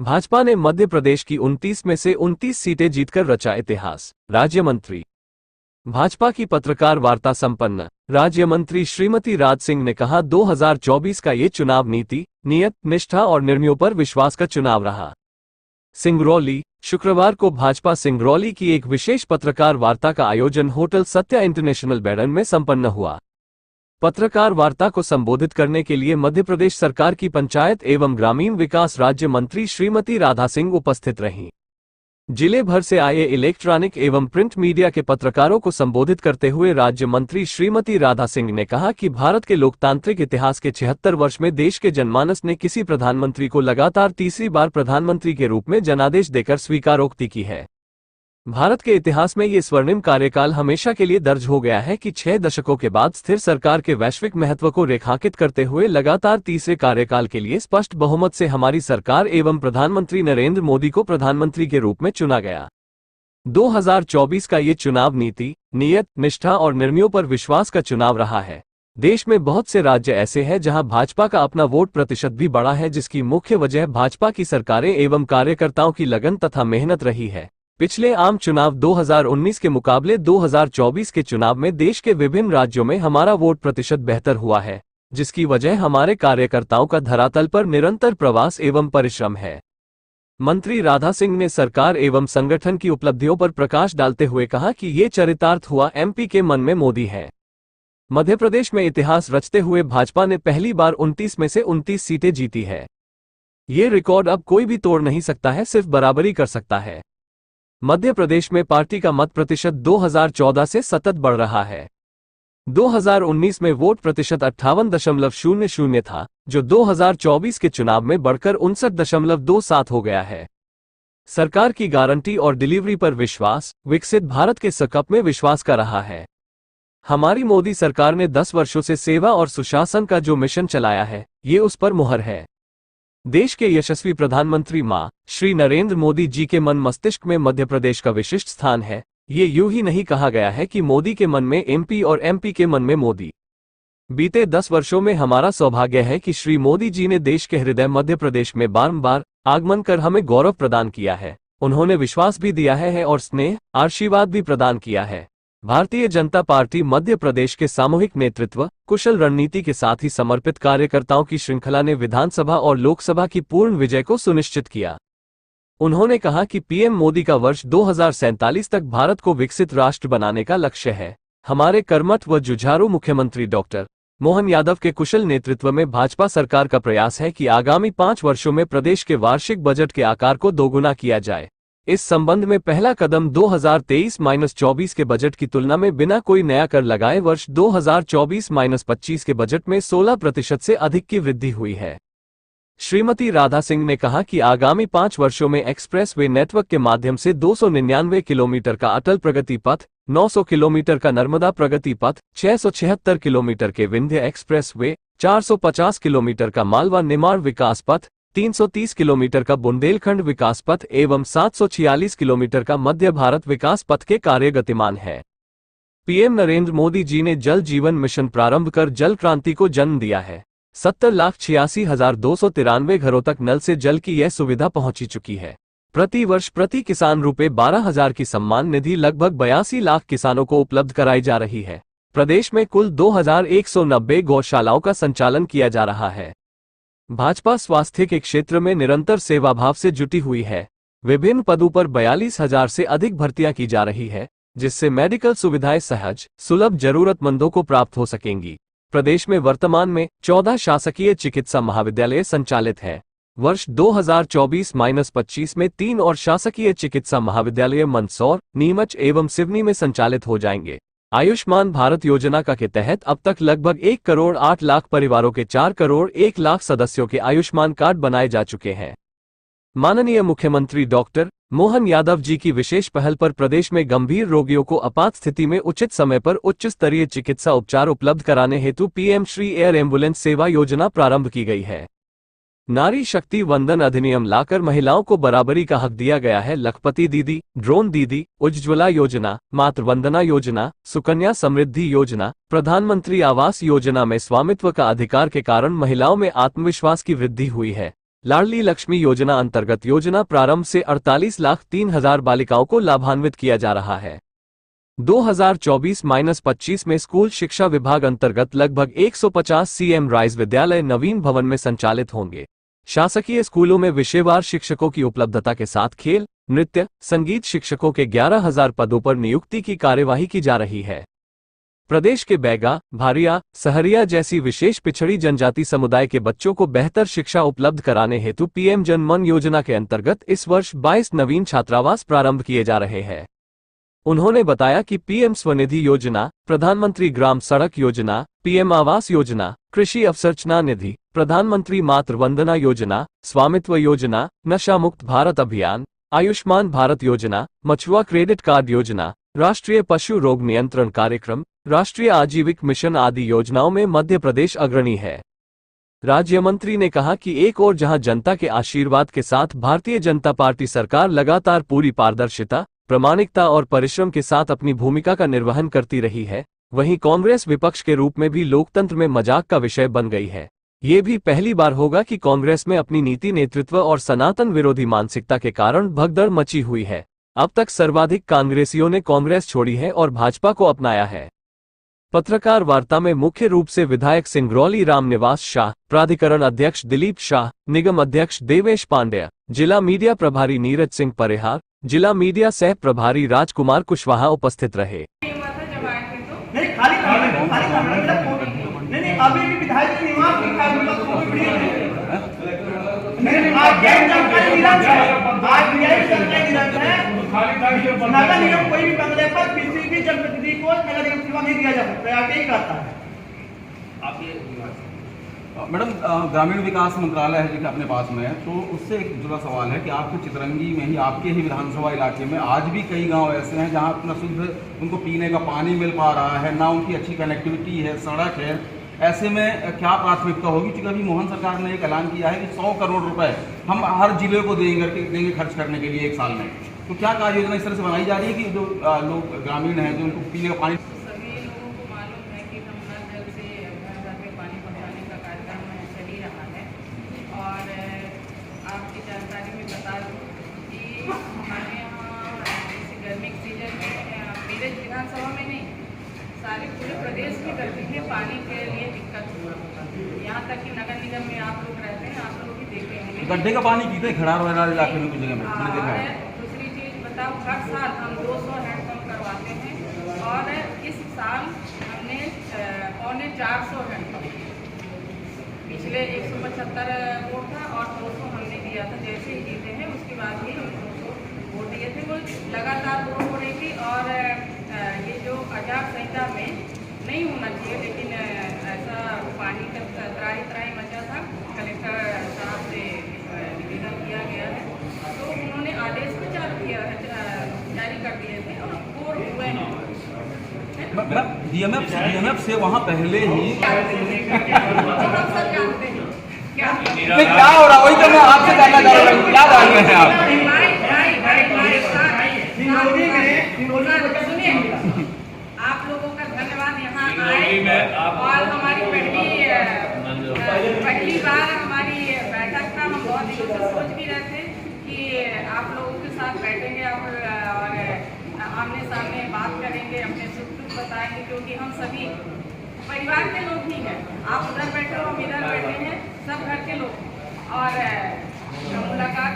भाजपा ने मध्य प्रदेश की 29 में से 29 सीटें जीतकर रचा इतिहास। राज्य मंत्री। भाजपा की पत्रकार वार्ता संपन्न। राज्य मंत्री श्रीमती राज सिंह ने कहा, 2024 का ये चुनाव नीति, नियत, निष्ठा और निर्णयों पर विश्वास का चुनाव रहा। सिंगरौली। शुक्रवार को भाजपा सिंगरौली की एक विशेष पत्रकार वार्ता का आयोजन होटल सत्या इंटरनेशनल बैरन में संपन्न हुआ। पत्रकार वार्ता को संबोधित करने के लिए मध्य प्रदेश सरकार की पंचायत एवं ग्रामीण विकास राज्य मंत्री श्रीमती राधा सिंह उपस्थित रहीं। जिले भर से आए इलेक्ट्रॉनिक एवं प्रिंट मीडिया के पत्रकारों को संबोधित करते हुए राज्य मंत्री श्रीमती राधा सिंह ने कहा कि भारत के लोकतांत्रिक इतिहास के 76 वर्ष में देश के जनमानस ने किसी प्रधानमंत्री को लगातार तीसरी बार प्रधानमंत्री के रूप में जनादेश देकर स्वीकारोक्ति की है। भारत के इतिहास में ये स्वर्णिम कार्यकाल हमेशा के लिए दर्ज हो गया है कि 6 दशकों के बाद स्थिर सरकार के वैश्विक महत्व को रेखांकित करते हुए लगातार तीसरे कार्यकाल के लिए स्पष्ट बहुमत से हमारी सरकार एवं प्रधानमंत्री नरेंद्र मोदी को प्रधानमंत्री के रूप में चुना गया। 2024 का ये चुनाव नीति, नियत, निष्ठा और निर्णयों पर विश्वास का चुनाव रहा है। देश में बहुत से राज्य ऐसे हैं जहां भाजपा का अपना वोट प्रतिशत भी बढ़ा है, जिसकी मुख्य वजह भाजपा की सरकारें एवं कार्यकर्ताओं की लगन तथा मेहनत रही है। पिछले आम चुनाव 2019 के मुकाबले 2024 के चुनाव में देश के विभिन्न राज्यों में हमारा वोट प्रतिशत बेहतर हुआ है, जिसकी वजह हमारे कार्यकर्ताओं का धरातल पर निरंतर प्रवास एवं परिश्रम है। मंत्री राधा सिंह ने सरकार एवं संगठन की उपलब्धियों पर प्रकाश डालते हुए कहा कि ये चरितार्थ हुआ एमपी के मन में मोदी है। मध्य प्रदेश में इतिहास रचते हुए भाजपा ने पहली बार 29 में से 29 सीटें जीती है। ये रिकॉर्ड अब कोई भी तोड़ नहीं सकता है, सिर्फ बराबरी कर सकता है। मध्य प्रदेश में पार्टी का मत प्रतिशत 2014 से सतत बढ़ रहा है। 2019 में वोट प्रतिशत 58.00 था, जो 2024 के चुनाव में बढ़कर 59.27 हो गया है। सरकार की गारंटी और डिलीवरी पर विश्वास, विकसित भारत के सकप में विश्वास का रहा है। हमारी मोदी सरकार ने 10 वर्षों से सेवा और सुशासन का जो मिशन चलाया है, ये उस पर मुहर है। देश के यशस्वी प्रधानमंत्री मां श्री नरेंद्र मोदी जी के मन मस्तिष्क में मध्य प्रदेश का विशिष्ट स्थान है। ये यूं ही नहीं कहा गया है कि मोदी के मन में एमपी और एमपी के मन में मोदी। बीते 10 वर्षों में हमारा सौभाग्य है कि श्री मोदी जी ने देश के हृदय मध्य प्रदेश में बारंबार आगमन कर हमें गौरव प्रदान किया है। उन्होंने विश्वास भी दिया है और स्नेह, आशीर्वाद भी प्रदान किया है। भारतीय जनता पार्टी मध्य प्रदेश के सामूहिक नेतृत्व, कुशल रणनीति के साथ ही समर्पित कार्यकर्ताओं की श्रृंखला ने विधानसभा और लोकसभा की पूर्ण विजय को सुनिश्चित किया। उन्होंने कहा कि पीएम मोदी का वर्ष 2047 तक भारत को विकसित राष्ट्र बनाने का लक्ष्य है। हमारे कर्मठ व जुझारू मुख्यमंत्री डॉक्टर मोहन यादव के कुशल नेतृत्व में भाजपा सरकार का प्रयास है कि आगामी 5 वर्षों में प्रदेश के वार्षिक बजट के आकार को दोगुना किया जाए। इस संबंध में पहला कदम 2023-24 के बजट की तुलना में बिना कोई नया कर लगाए वर्ष 2024-25 के बजट में 16% से अधिक की वृद्धि हुई है। श्रीमती राधा सिंह ने कहा कि आगामी 5 वर्षों में एक्सप्रेस वे नेटवर्क के माध्यम से 299 किलोमीटर का अटल प्रगति पथ, 900 किलोमीटर का नर्मदा प्रगति पथ, 676 किलोमीटर के विंध्य एक्सप्रेस वे, 450 किलोमीटर का मालवा निमाड़ विकास पथ, 330 किलोमीटर का बुंदेलखंड विकास पथ एवं 746 किलोमीटर का मध्य भारत विकास पथ के कार्य गतिमान है। पीएम नरेंद्र मोदी जी ने जल जीवन मिशन प्रारंभ कर जल क्रांति को जन्म दिया है। 70,86,293 घरों तक नल से जल की यह सुविधा पहुंची चुकी है। प्रति वर्ष प्रति किसान रुपए 12,000 की सम्मान निधि लगभग 82 लाख किसानों को उपलब्ध कराई जा रही है। प्रदेश में कुल 2,190 गौशालाओं का संचालन किया जा रहा है। भाजपा स्वास्थ्य के क्षेत्र में निरंतर सेवाभाव से जुटी हुई है। विभिन्न पदों पर 42,000 से अधिक भर्तियां की जा रही है, जिससे मेडिकल सुविधाएं सहज, सुलभ जरूरतमंदों को प्राप्त हो सकेंगी। प्रदेश में वर्तमान में 14 शासकीय चिकित्सा महाविद्यालय संचालित है। वर्ष 2024-25 में 3 और शासकीय चिकित्सा महाविद्यालय मंदसौर, नीमच एवं सिवनी में संचालित हो जाएंगे। आयुष्मान भारत योजना के तहत अब तक लगभग 1 करोड़ 8 लाख परिवारों के 4 करोड़ 1 लाख सदस्यों के आयुष्मान कार्ड बनाए जा चुके हैं। माननीय मुख्यमंत्री डॉक्टर मोहन यादव जी की विशेष पहल पर प्रदेश में गंभीर रोगियों को आपात स्थिति में उचित समय पर उच्च स्तरीय चिकित्सा उपचार उपलब्ध कराने हेतु पीएम श्री एयर एम्बुलेंस सेवा योजना प्रारंभ की गई है। नारी शक्ति वंदन अधिनियम लाकर महिलाओं को बराबरी का हक दिया गया है। लखपति दीदी, ड्रोन दीदी, उज्ज्वला योजना, मातृ वंदना योजना, सुकन्या समृद्धि योजना, प्रधानमंत्री आवास योजना में स्वामित्व का अधिकार के कारण महिलाओं में आत्मविश्वास की वृद्धि हुई है। लाडली लक्ष्मी योजना अंतर्गत योजना प्रारंभ से 48,03,000 बालिकाओं को लाभान्वित किया जा रहा है। 2024-25 में स्कूल शिक्षा विभाग अंतर्गत लगभग 150 सीएम राइज विद्यालय नवीन भवन में संचालित होंगे। शासकीय स्कूलों में विषयवार शिक्षकों की उपलब्धता के साथ खेल, नृत्य, संगीत शिक्षकों के 11,000 पदों पर नियुक्ति की कार्यवाही की जा रही है। प्रदेश के बैगा, भारिया, सहरिया जैसी विशेष पिछड़ी जनजाति समुदाय के बच्चों को बेहतर शिक्षा उपलब्ध कराने हेतु पीएम जन मन योजना के अंतर्गत इस वर्ष 22 नवीन छात्रावास प्रारंभ किए जा रहे हैं। उन्होंने बताया कि पीएम स्वनिधि योजना, प्रधानमंत्री ग्राम सड़क योजना, पीएम आवास योजना, कृषि अवसंरचना निधि, प्रधानमंत्री मातृ वंदना योजना, स्वामित्व योजना, नशा मुक्त भारत अभियान, आयुष्मान भारत योजना, मछुआ क्रेडिट कार्ड योजना, राष्ट्रीय पशु रोग नियंत्रण कार्यक्रम, राष्ट्रीय आजीविका मिशन आदि योजनाओं में मध्य प्रदेश अग्रणी है। राज्य मंत्री ने कहा कि एक ओर जहां जनता के आशीर्वाद के साथ भारतीय जनता पार्टी सरकार लगातार पूरी पारदर्शिता, प्रामाणिकता और परिश्रम के साथ अपनी भूमिका का निर्वहन करती रही है, वहीं कांग्रेस विपक्ष के रूप में भी लोकतंत्र में मजाक का विषय बन गई है। ये भी पहली बार होगा कि कांग्रेस में अपनी नीति, नेतृत्व और सनातन विरोधी मानसिकता के कारण भगदड़ मची हुई है। अब तक सर्वाधिक कांग्रेसियों ने कांग्रेस छोड़ी है और भाजपा को अपनाया है। पत्रकार वार्ता में मुख्य रूप से विधायक सिंगरौली रामनिवास शाह, प्राधिकरण अध्यक्ष दिलीप शाह, निगम अध्यक्ष देवेश पांडेय, जिला मीडिया प्रभारी नीरज सिंह परेहार, जिला मीडिया सह प्रभारी राजकुमार कुशवाहा उपस्थित रहे। अभी भी विधायक निवास नगर निगम कोई भी बंगले पर किसी भी जनप्रतिनिधि को नगर निगम सेवा नहीं दिया जा सकता है, यही कहता है। मैडम, ग्रामीण विकास मंत्रालय है जो कि अपने पास में है, तो उससे एक जुड़ा सवाल है कि आपके चितरंगी में ही, आपके ही विधानसभा इलाके में आज भी कई गांव ऐसे हैं जहां अपना शुद्ध उनको पीने का पानी मिल पा रहा है, ना उनकी अच्छी कनेक्टिविटी है, सड़क है। ऐसे में क्या प्राथमिकता होगी? क्योंकि अभी मोहन सरकार ने एक ऐलान किया है कि 100 करोड़ रुपए हम हर जिले को देंगे खर्च करने के लिए एक साल में। तो क्या कार्य योजना इस तरह से बनाई जा रही है कि जो लोग ग्रामीण हैं, जो उनको पीने का पानी, सभी लोगों को मालूम है कि हम नल जल से घर घर में पानी पहुंचाने का कार्यक्रम चल ही रहा है। और आपकी जानकारी में बता दूं कि हमारे यहाँ जैसे गर्मी के सीजन में मेरे विधानसभा में नहीं, सारे पूरे प्रदेश की गर्मी में पानी के लिए दिक्कत हुआ। यहाँ तक कि नगर निगम में आप लोग रहते हैं, आप लोग भी देखे होंगे गड्ढे का पानी पीते हैं खड़ार वगैरह इलाके में कुछ जगह में, मैंने देखा है। दूसरी चीज बताओ, हर साल हम 200 हैंडपम्प करवाते हैं और इस साल हमने 450 हैंडपम्प, पिछले 175 वोट था और 200 हमने दिया था। जैसे ही जीते हैं उसके बाद ही हम 200 वोट दिए थे। वो लगातार वोट हो रही थी और ये जो आचार संहिता में नहीं होना चाहिए, लेकिन ऐसा पानी का त्राही मचा था। कलेक्टर साहब से निवेदन किया गया है, तो उन्होंने आदेश भी जारी कर दिए थे और बोर हुए हैं। डीएमएफ से वहाँ पहले ही हम सब जानते हैं क्या हो रहा, वही तो मैं आपसे जानना चाह रहा हूँ, क्या डाल रहे हैं आप? सुनिए, आप लोगों का धन्यवाद। यहाँ आए और हमारी पहली बार हमारी बैठक था। हम बहुत दिनों से सोच भी रहे थे कि आप लोगों के साथ बैठेंगे और आमने सामने बात करेंगे, अपने सुख दुख बताएंगे, क्योंकि हम सभी परिवार के लोग ही हैं। आप उधर बैठे हो, हम इधर बैठे हैं, सब घर के लोग। और मुलाकात